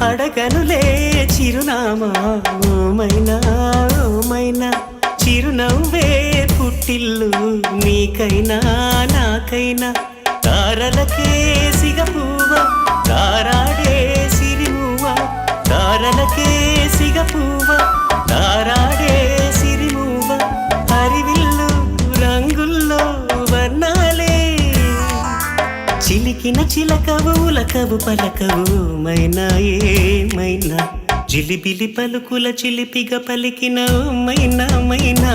అడగనులే చిరునామా ఓమైనా ఓమైనా చిరునవ్వే పుట్టిల్లు నీకైనా నాకైనా తారలకే సిగపువ్వ తారాడే సిరిమువ్వ తారలకే సిగపువ్వ తారాడే సిరిమువ్వ హరివిల్లు రంగుల్లో వర్ణాలే చిలికిన చిలకవు ఉలకవు పలకవు మైనా ఏమైనా జిలిబిలి పలుకుల చిలిపిగా పలికిన మైనా మైనా